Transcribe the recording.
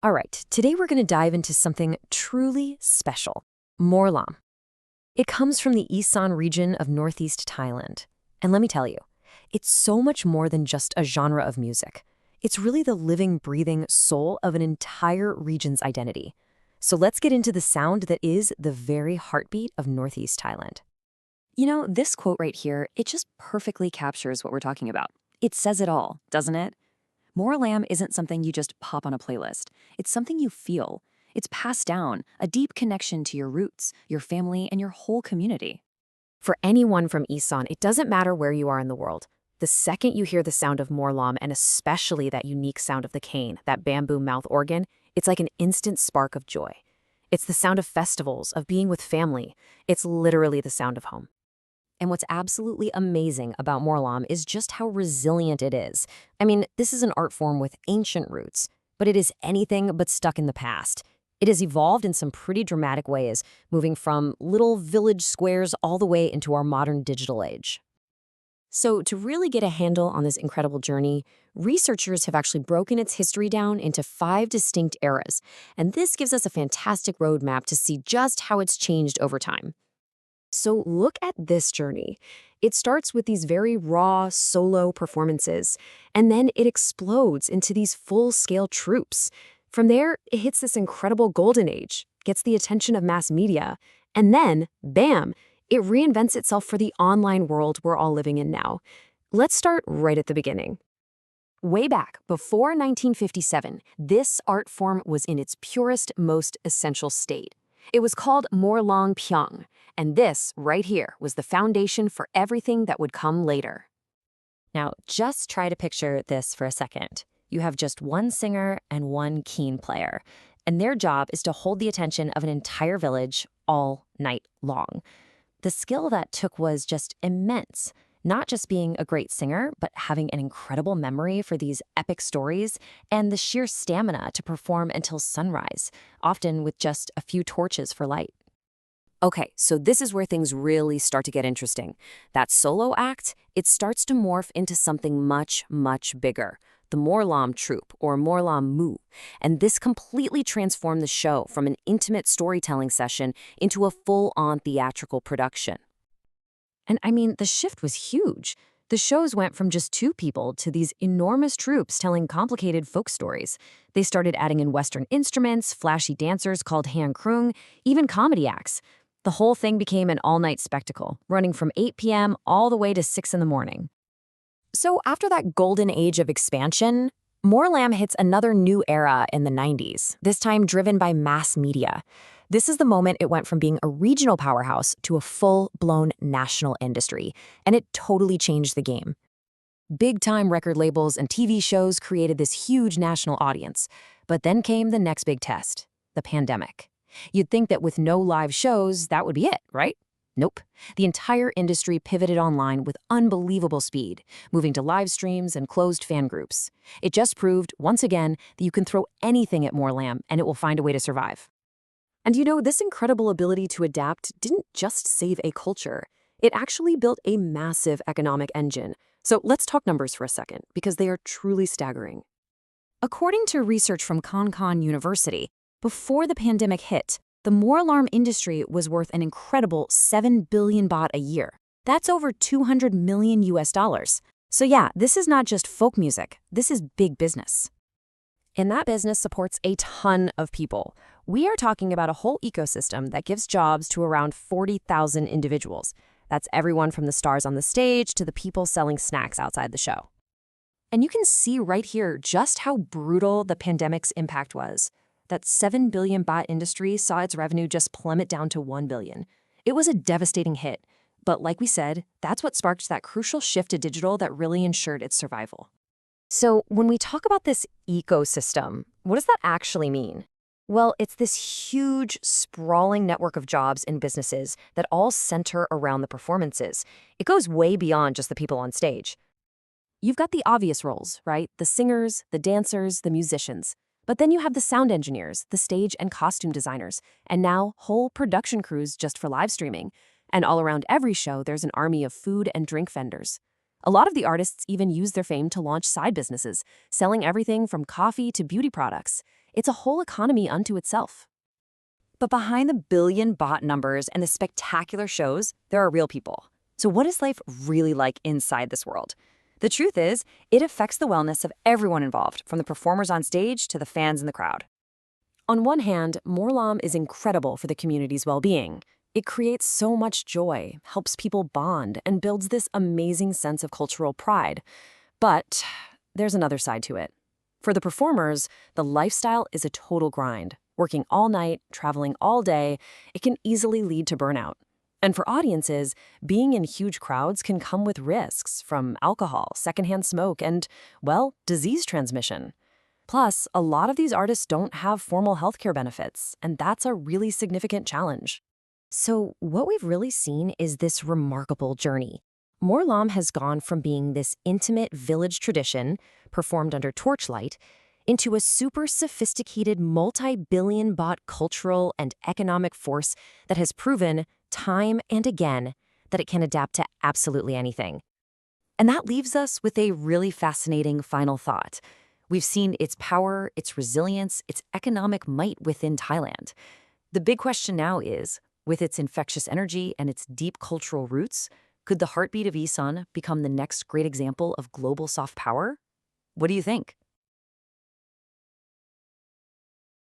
All right, today we're going to dive into something truly special, Mor Lam. It comes from the Isan region of northeast Thailand. And let me tell you, it's so much more than just a genre of music. It's really the living, breathing soul of an entire region's identity. So let's get into the sound that is the very heartbeat of northeast Thailand. You know, this quote right here, it just perfectly captures what we're talking about. It says it all, doesn't it? Mor Lam isn't something you just pop on a playlist. It's something you feel. It's passed down, a deep connection to your roots, your family, and your whole community. For anyone from Isan, it doesn't matter where you are in the world. The second you hear the sound of Mor Lam, and especially that unique sound of the khaen, that bamboo mouth organ, it's like an instant spark of joy. It's the sound of festivals, of being with family. It's literally the sound of home. And what's absolutely amazing about Mor Lam is just how resilient it is. I mean, this is an art form with ancient roots, but it is anything but stuck in the past. It has evolved in some pretty dramatic ways, moving from little village squares all the way into our modern digital age. So to really get a handle on this incredible journey, researchers have actually broken its history down into 5 distinct eras, and this gives us a fantastic roadmap to see just how it's changed over time. So look at this journey. It starts with these very raw solo performances, and then it explodes into these full-scale troupes. From there, it hits this incredible golden age, gets the attention of mass media, and then, bam, it reinvents itself for the online world we're all living in now. Let's start right at the beginning. Way back, before 1957, this art form was in its purest, most essential state. It was called Mor Lam Pyong, and this, right here, was the foundation for everything that would come later. Now, just try to picture this for a second. You have just one singer and one khaen player, and their job is to hold the attention of an entire village all night long. The skill that took was just immense. Not just being a great singer, but having an incredible memory for these epic stories and the sheer stamina to perform until sunrise, often with just a few torches for light. Okay, so this is where things really start to get interesting. That solo act, it starts to morph into something much, much bigger. The Mor Lam troupe, or Mor Lam Mu, and this completely transformed the show from an intimate storytelling session into a full-on theatrical production. And I mean, the shift was huge. The shows went from just 2 people to these enormous troupes telling complicated folk stories. They started adding in Western instruments, flashy dancers called Han Krung, even comedy acts. The whole thing became an all-night spectacle, running from 8 p.m. all the way to 6 in the morning. So after that golden age of expansion, Mor Lam hits another new era in the 90s, this time driven by mass media. This is the moment it went from being a regional powerhouse to a full-blown national industry, and it totally changed the game. Big-time record labels and TV shows created this huge national audience, but then came the next big test, the pandemic. You'd think that with no live shows, that would be it, right? Nope. The entire industry pivoted online with unbelievable speed, moving to live streams and closed fan groups. It just proved, once again, that you can throw anything at Mor Lam and it will find a way to survive. And you know, this incredible ability to adapt didn't just save a culture. It actually built a massive economic engine. So let's talk numbers for a second, because they are truly staggering. According to research from Khaen University, before the pandemic hit, the Mor Lam industry was worth an incredible 7 billion baht a year. That's over 200 million US dollars. So yeah, this is not just folk music, this is big business. And that business supports a ton of people. We are talking about a whole ecosystem that gives jobs to around 40,000 individuals. That's everyone from the stars on the stage to the people selling snacks outside the show. And you can see right here just how brutal the pandemic's impact was. That 7 billion baht industry saw its revenue just plummet down to 1 billion. It was a devastating hit. But like we said, that's what sparked that crucial shift to digital that really ensured its survival. So when we talk about this ecosystem, what does that actually mean? Well, it's this huge, sprawling network of jobs and businesses that all center around the performances. It goes way beyond just the people on stage. You've got the obvious roles, right? The singers, the dancers, the musicians. But then you have the sound engineers, the stage and costume designers, and now whole production crews just for live streaming. And all around every show, there's an army of food and drink vendors. A lot of the artists even use their fame to launch side businesses, selling everything from coffee to beauty products. It's a whole economy unto itself. But behind the billion bot numbers and the spectacular shows, there are real people. So what is life really like inside this world? The truth is, it affects the wellness of everyone involved, from the performers on stage to the fans in the crowd. On one hand, Mor Lam is incredible for the community's well-being. It creates so much joy, helps people bond, and builds this amazing sense of cultural pride. But there's another side to it. For the performers, the lifestyle is a total grind. Working all night, traveling all day, it can easily lead to burnout. And for audiences, being in huge crowds can come with risks from alcohol, secondhand smoke, and, well, disease transmission. Plus, a lot of these artists don't have formal healthcare benefits, and that's a really significant challenge. So what we've really seen is this remarkable journey. Mor Lam has gone from being this intimate village tradition, performed under torchlight, into a super sophisticated multi-billion bot cultural and economic force that has proven, time and again, that it can adapt to absolutely anything. And that leaves us with a really fascinating final thought. We've seen its power, its resilience, its economic might within Thailand. The big question now is, with its infectious energy and its deep cultural roots, could the heartbeat of Isan become the next great example of global soft power? What do you think?